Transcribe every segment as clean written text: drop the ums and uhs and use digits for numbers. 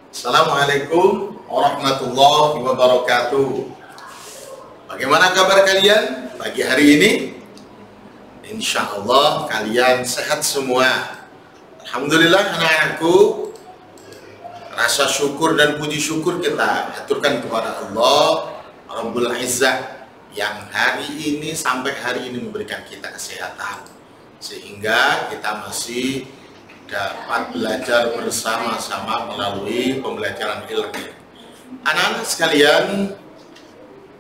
Assalamualaikum warahmatullahi wabarakatuh. Bagaimana kabar kalian pagi hari ini? Insya Allah kalian sehat semua. Alhamdulillah anak-anakku, rasa syukur dan puji syukur kita aturkan kepada Allah Rabbul Izzah yang hari ini sampai hari ini memberikan kita kesehatan, sehingga kita masih dapat belajar bersama-sama melalui pembelajaran ilmu. Anak-anak sekalian,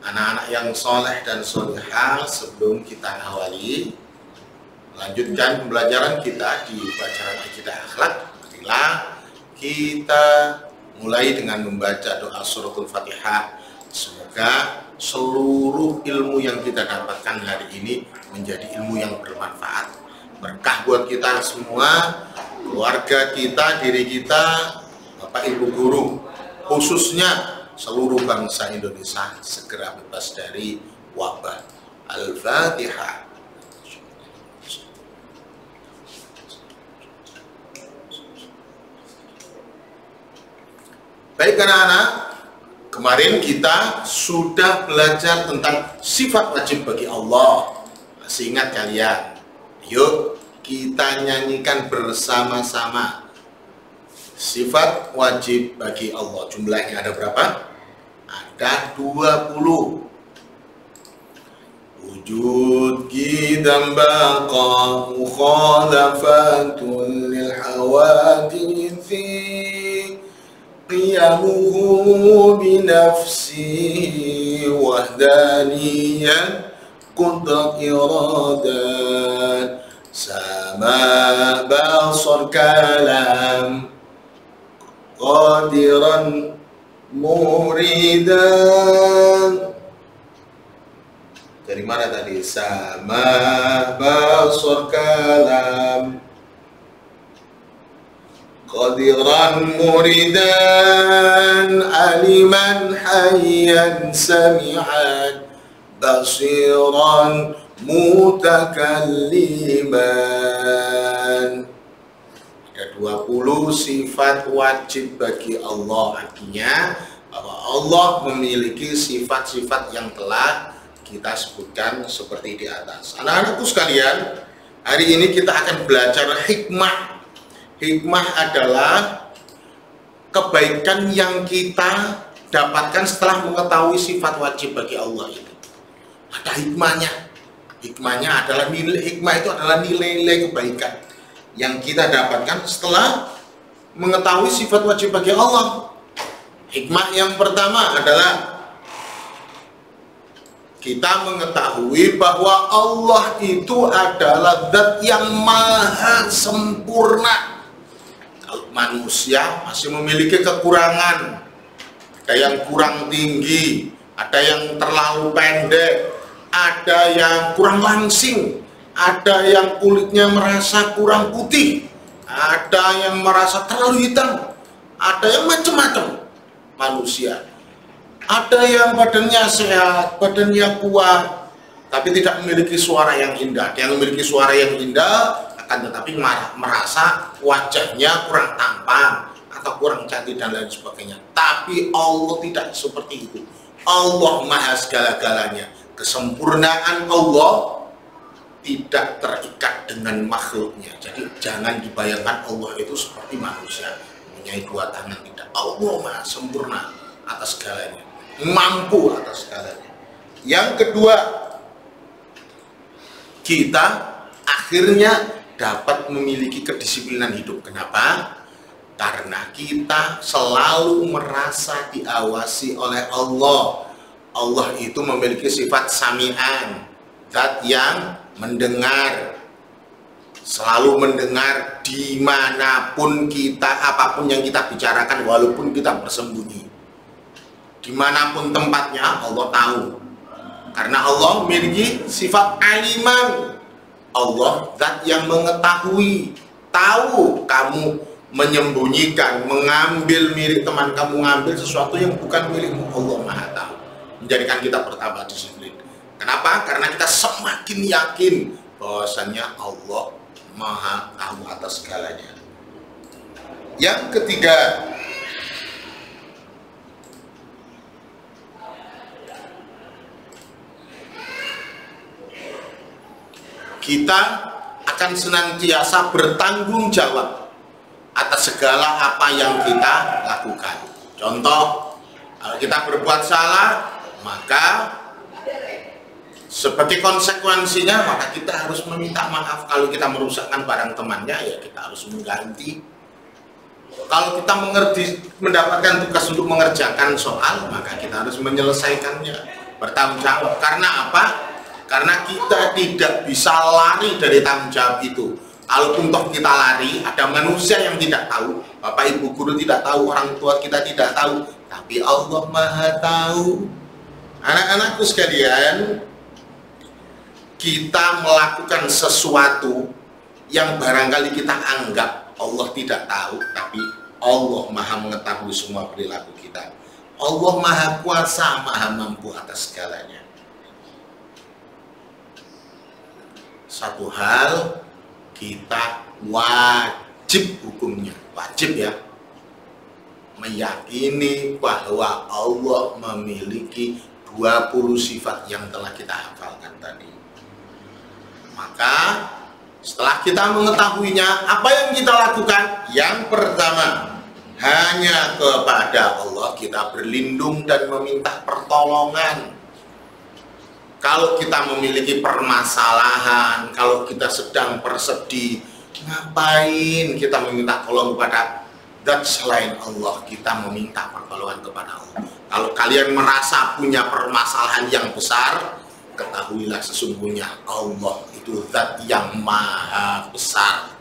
anak-anak yang soleh dan solehah, sebelum kita awali lanjutkan pembelajaran kita di pelajaran akidah akhlak, marilah kita mulai dengan membaca doa suratul Fatihah. Semoga seluruh ilmu yang kita dapatkan hari ini menjadi ilmu yang bermanfaat, berkah buat kita semua, keluarga kita, diri kita, Bapak Ibu guru, khususnya seluruh bangsa Indonesia segera bebas dari wabah. Al-Fatihah. Baik anak-anak, kemarin kita sudah belajar tentang sifat wajib bagi Allah. Masih ingat kalian? Yuk kita nyanyikan bersama-sama sifat wajib bagi Allah. Jumlahnya ada berapa? Ada 20. Wujud qidam baqa mukhalafatun lil hawadithi qiyamuhu binafsihi wahdaniyah qudrat iradat sama basar kalam qadiran muridan. Dari mana tadi? Sama basar kalam qadiran muridan aliman hayyan sami'an basiran mutakalliman. Ada 20 sifat wajib bagi Allah. Artinya bahwa Allah memiliki sifat-sifat yang telah kita sebutkan seperti di atas. Anak-anakku sekalian, hari ini kita akan belajar hikmah. Hikmah adalah kebaikan yang kita dapatkan setelah mengetahui sifat wajib bagi Allah itu. Ada hikmahnya. Hikmahnya adalah hikmah itu adalah nilai-nilai kebaikan yang kita dapatkan setelah mengetahui sifat wajib bagi Allah. Hikmah yang pertama adalah kita mengetahui bahwa Allah itu adalah zat yang maha sempurna. Kalau manusia masih memiliki kekurangan, ada yang kurang tinggi, ada yang terlalu pendek, ada yang kurang langsing, ada yang kulitnya merasa kurang putih, ada yang merasa terlalu hitam, ada yang macam-macam manusia. Ada yang badannya sehat, badannya kuat, tapi tidak memiliki suara yang indah. Ada yang memiliki suara yang indah, akan tetapi merasa wajahnya kurang tampan atau kurang cantik dan lain sebagainya. Tapi Allah tidak seperti itu. Allah maha segala-galanya. Kesempurnaan Allah tidak terikat dengan makhluknya. Jadi jangan dibayangkan Allah itu seperti manusia, mempunyai 2 tangan. Tidak. Allah maha sempurna atas segalanya, mampu atas segalanya. Yang kedua, kita akhirnya dapat memiliki kedisiplinan hidup. Kenapa? Karena kita selalu merasa diawasi oleh Allah. Allah itu memiliki sifat sami'an, zat yang mendengar, selalu mendengar dimanapun kita, apapun yang kita bicarakan, walaupun kita bersembunyi. Dimanapun tempatnya Allah tahu, karena Allah memiliki sifat aliman. Allah zat yang mengetahui, tahu kamu menyembunyikan, mengambil milik teman kamu, mengambil sesuatu yang bukan milikmu. Allah maha tahu, menjadikan kita bertambah disiplin. Kenapa? Karena kita semakin yakin bahwasanya Allah maha tahu atas segalanya. Yang ketiga, kita akan senantiasa bertanggung jawab atas segala apa yang kita lakukan. Contoh, kalau kita berbuat salah, maka sebagai konsekuensinya maka kita harus meminta maaf. Kalau kita merusakkan barang temannya, ya kita harus mengganti. Kalau kita mendapatkan tugas untuk mengerjakan soal, maka kita harus menyelesaikannya, bertanggung jawab. Karena apa? Karena kita tidak bisa lari dari tanggung jawab itu. Kalaupun toh kita lari, ada manusia yang tidak tahu, bapak ibu guru tidak tahu, orang tua kita tidak tahu, tapi Allah Maha tahu. Anak-anakku sekalian, kita melakukan sesuatu yang barangkali kita anggap Allah tidak tahu, tapi Allah Maha mengetahui semua perilaku kita. Allah Maha kuasa, Maha mampu atas segalanya. Satu hal kita wajib hukumnya, wajib ya, meyakini bahwa Allah memiliki 20 sifat yang telah kita hafalkan tadi. Maka setelah kita mengetahuinya, apa yang kita lakukan? Yang pertama, hanya kepada Allah kita berlindung dan meminta pertolongan. Kalau kita memiliki permasalahan, kalau kita sedang bersedih, ngapain kita meminta tolong kepada zat selain Allah? Kita meminta pertolongan kepada Allah. Kalau kalian merasa punya permasalahan yang besar, ketahuilah sesungguhnya Allah itu zat yang maha besar.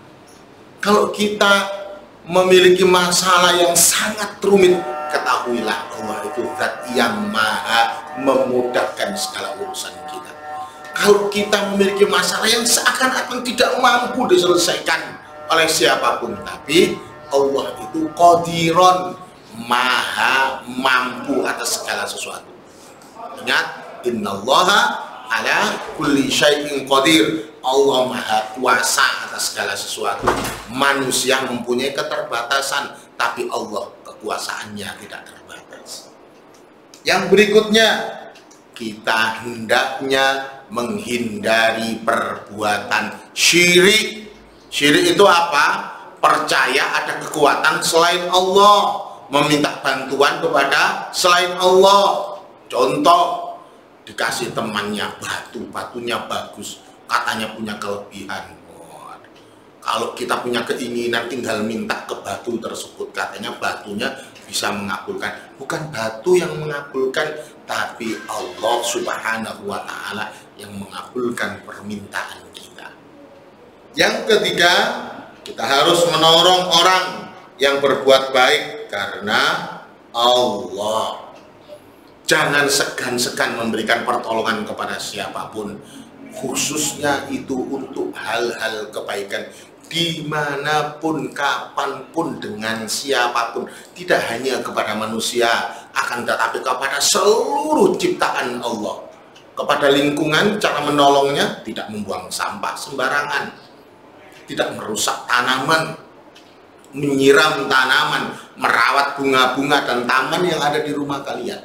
Kalau kita memiliki masalah yang sangat rumit, ketahuilah Allah itu zat yang maha memudahkan segala urusan kita. Kalau kita memiliki masalah yang seakan-akan tidak mampu diselesaikan oleh siapapun, tapi Allah itu qadiron, maha mampu atas segala sesuatu. Ingat, innallaha ala kulli syai'in qadir. Allah maha kuasa atas segala sesuatu. Manusia mempunyai keterbatasan, tapi Allah kekuasaannya tidak terbatas. Yang berikutnya, kita hendaknya menghindari perbuatan syirik. Syirik itu apa? Percaya ada kekuatan selain Allah, meminta bantuan kepada selain Allah. Contoh, dikasih temannya batu, batunya bagus, katanya punya kelebihan. Kalau kita punya keinginan tinggal minta ke batu tersebut, katanya batunya bisa mengabulkan. Bukan batu yang mengabulkan, tapi Allah Subhanahu wa Ta'ala yang mengabulkan permintaan kita. Yang ketiga, kita harus menolong orang yang berbuat baik karena Allah. Jangan segan-segan memberikan pertolongan kepada siapapun, khususnya itu untuk hal-hal kebaikan, dimanapun, kapanpun, dengan siapapun. Tidak hanya kepada manusia, akan tetapi kepada seluruh ciptaan Allah. Kepada lingkungan, cara menolongnya tidak membuang sampah sembarangan, tidak merusak tanaman, menyiram tanaman, merawat bunga-bunga dan taman yang ada di rumah kalian,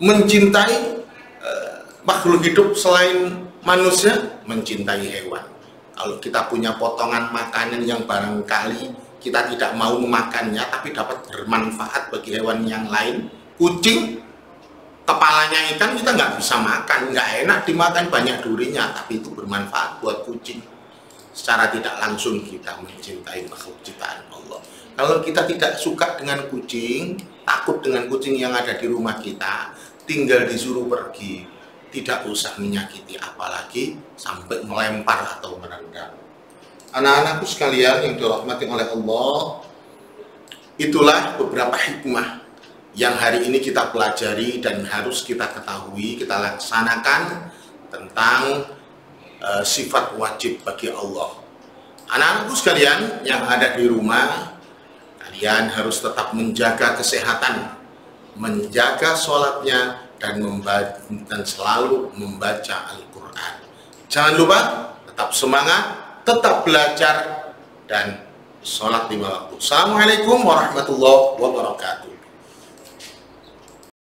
mencintai makhluk hidup selain manusia, mencintai hewan. Kalau kita punya potongan makanan yang barangkali kita tidak mau memakannya, tapi dapat bermanfaat bagi hewan yang lain, kucing, kepalanya ikan kita nggak bisa makan, nggak enak dimakan, banyak durinya, tapi itu bermanfaat buat kucing. Secara tidak langsung kita mencintai makhluk ciptaan Allah. Kalau kita tidak suka dengan kucing, takut dengan kucing yang ada di rumah kita, tinggal disuruh pergi, tidak usah menyakiti, apalagi sampai melempar atau merendam. Anak-anakku sekalian yang dirahmati oleh Allah, itulah beberapa hikmah yang hari ini kita pelajari dan harus kita ketahui, kita laksanakan tentang sifat wajib bagi Allah. Anak-anakku sekalian yang ada di rumah, kalian harus tetap menjaga kesehatan, menjaga sholatnya, dan selalu membaca Al-Quran. Jangan lupa tetap semangat, tetap belajar, dan sholat 5 waktu. Assalamualaikum warahmatullahi wabarakatuh.